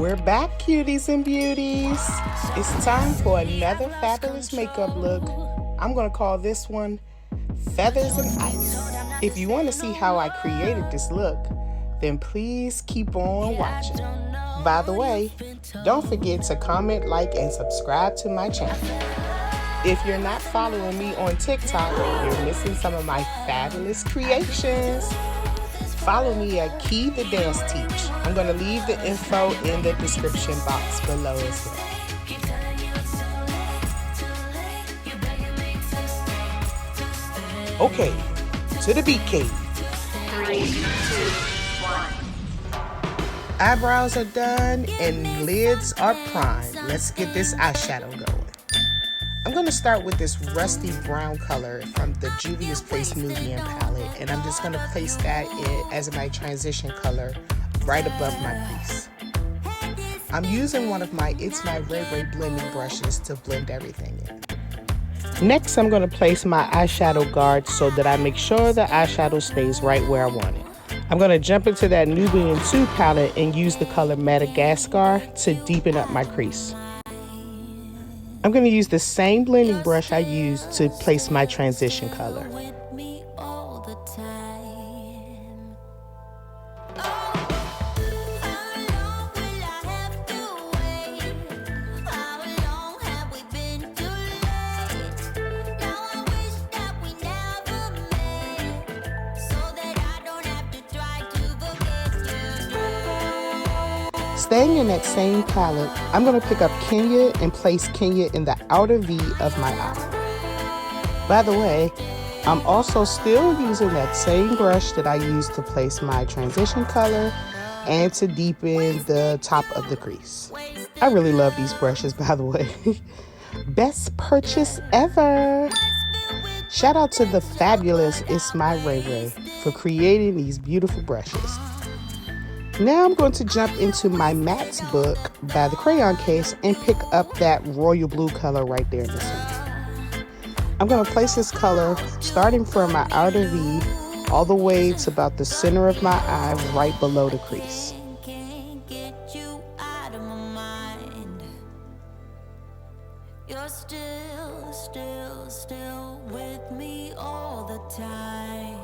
We're back, cuties and beauties. It's time for another fabulous makeup look. I'm gonna call this one Feathers and Ice. If you want to see how I created this look, then please keep on watching. By the way, don't forget to comment, like, and subscribe to my channel. If you're not following me on TikTok, you're missing some of my fabulous creations. Follow me at Key the Dance Teach. I'm going to leave the info in the description box below as well. Okay, to the beat cave. 3, 2, 1. Eyebrows are done and lids are primed. Let's get this eyeshadow going. I'm going to start with this rusty brown color from the Juvia's Place Nubian palette, and I'm just going to place that in as my transition color right above my crease. I'm using one of my It's My Ray Ray blending brushes to blend everything in. Next, I'm going to place my eyeshadow guard so that I make sure the eyeshadow stays right where I want it. I'm going to jump into that Nubian 2 palette and use the color Madagascar to deepen up my crease. I'm going to use the same blending brush I used to place my transition color. Staying in that same palette, I'm going to pick up Kenya and place Kenya in the outer V of my eye. By the way, I'm also still using that same brush that I used to place my transition color and to deepen the top of the crease. I really love these brushes, by the way. Best purchase ever! Shout out to the fabulous It's My Ray Ray for creating these beautiful brushes. Now I'm going to jump into my Mattes book by the Crayon case and pick up that royal blue color right there in the center. I'm going to place this color starting from my outer V all the way to about the center of my eye right below the crease. You're still with me all the time.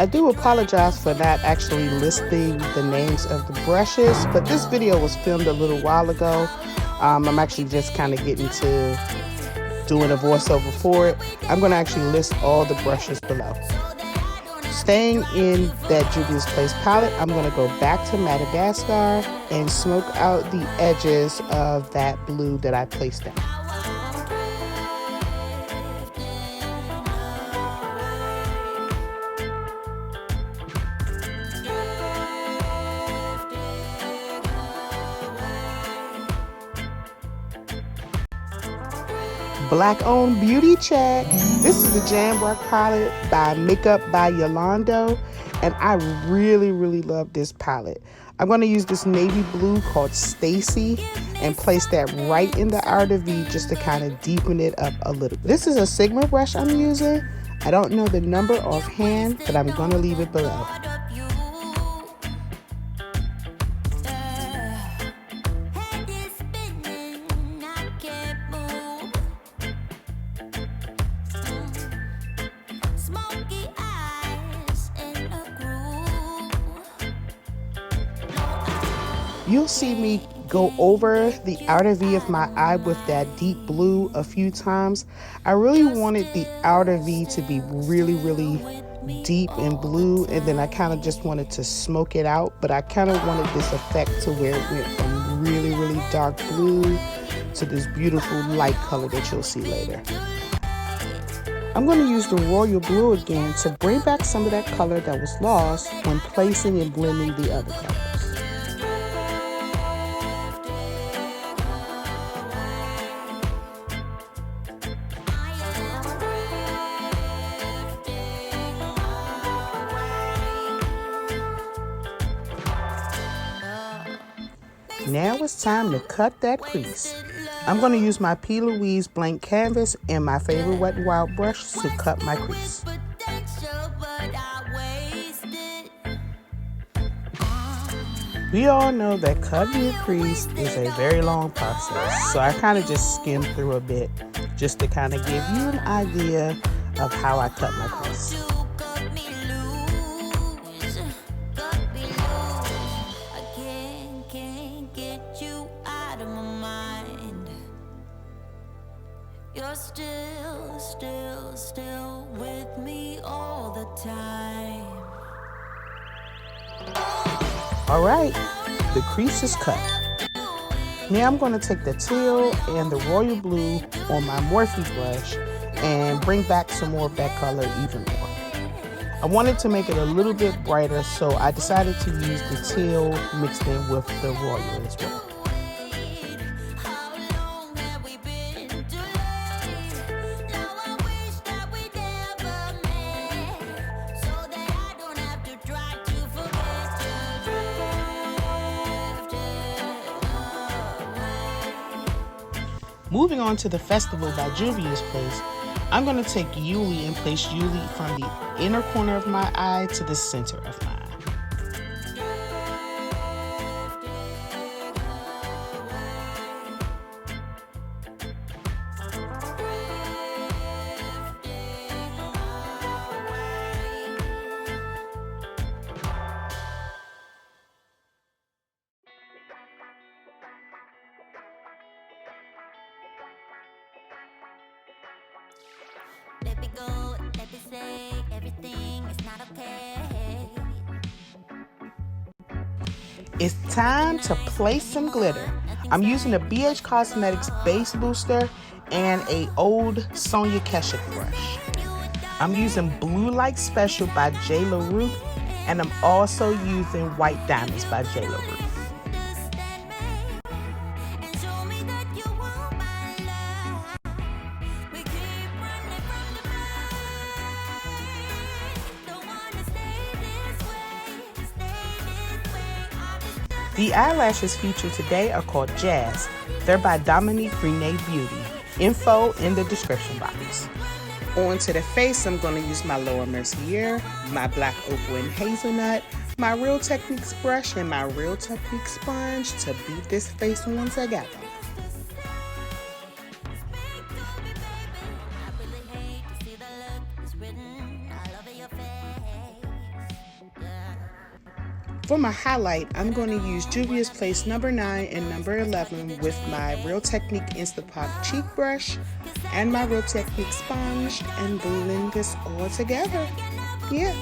I do apologize for not actually listing the names of the brushes, but this video was filmed a little while ago. I'm actually just kind of getting to doing a voiceover for it. I'm going to actually list all the brushes below. Staying in that Juvia's Place palette, I'm going to go back to Madagascar and smoke out the edges of that blue that I placed down. Black owned beauty check. This is the Jamrock palette by Makeup by Yolondo, and I really love this palette. I'm going to use this navy blue called Stacy and place that right in the outer V just to kind of deepen it up a little. This is a Sigma brush I'm using. I don't know the number offhand, but I'm going to leave it below. You'll see me go over the outer V of my eye with that deep blue a few times. I really wanted the outer V to be really deep and blue, and then I kind of just wanted to smoke it out, but I kind of wanted this effect to where it went from really dark blue to this beautiful light color that you'll see later. I'm going to use the royal blue again to bring back some of that color that was lost when placing and blending the other colors. Now it's time to cut that crease. I'm going to use my P. Louise blank canvas and my favorite Wet n Wild brush to cut my crease. We all know that cutting your crease is a very long process, so I kind of just skimmed through a bit just to kind of give you an idea of how I cut my crease. You're still with me all the time. All right, the crease is cut. Now I'm going to take the teal and the royal blue on my Morphe brush and bring back some more of that color even more. I wanted to make it a little bit brighter, so I decided to use the teal mixed in with the royal as well. Moving on to the Festival by Juvia's Place, I'm going to take Yuli and place Yuli from the inner corner of my eye to the center of my eye. Let me go, let me say everything is not okay. It's time to place some glitter. I'm using a BH Cosmetics base booster and a old Sonia Keshik brush. I'm using Blue Like Special by LaRue, and I'm also using White Diamonds by LaRue. The eyelashes featured today are called Jazz. They're by Dominique Renee Beauty. Info in the description box. On to the face, I'm going to use my Lower Mercier, my Black Opal and Hazelnut, my Real Techniques brush, and my Real Techniques sponge to beat this face on together. For my highlight, I'm going to use Juvia's Place number 9 and number 11 with my Real Technique Instapot cheek brush and my Real Technique sponge and blend this all together. Yeah.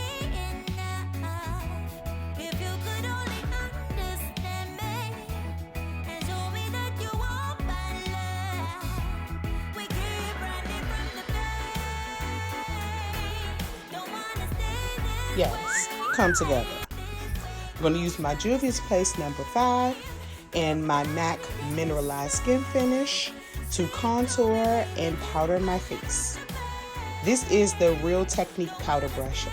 Yes, come together. I'm going to use my Juvia's Place number 5 and my MAC Mineralize Skin Finish to contour and powder my face. This is the Real Technique powder brush.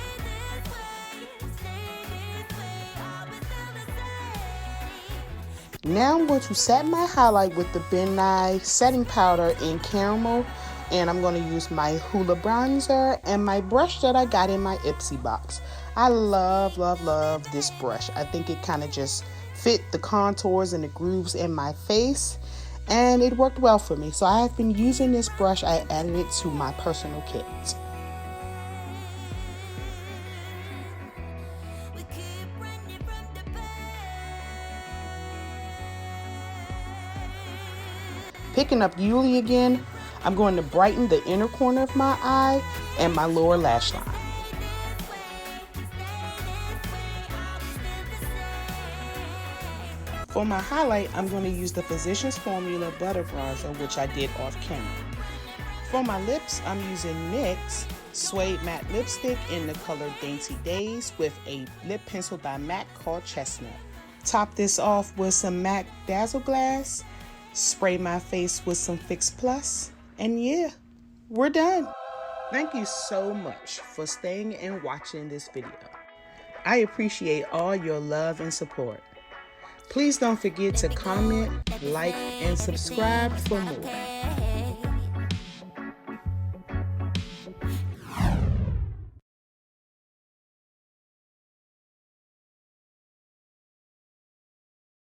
Now I'm going to set my highlight with the Ben Nye setting powder in caramel, and I'm going to use my Hoola bronzer and my brush that I got in my Ipsy box. I love this brush. I think it kind of just fit the contours and the grooves in my face, and it worked well for me. So I have been using this brush. I added it to my personal kit. Picking up Yuli again, I'm going to brighten the inner corner of my eye and my lower lash line. For my highlight, I'm going to use the Physicians Formula Butter Bronzer, which I did off camera. For my lips, I'm using N.Y.X Suede Matte Lipstick in the color Dainty Daze with a lip pencil by MAC called Chestnut. Top this off with some MAC Dazzle Glass, spray my face with some Fix Plus, and yeah, we're done. Thank you so much for staying and watching this video. I appreciate all your love and support. Please don't forget to comment, like, and subscribe for more.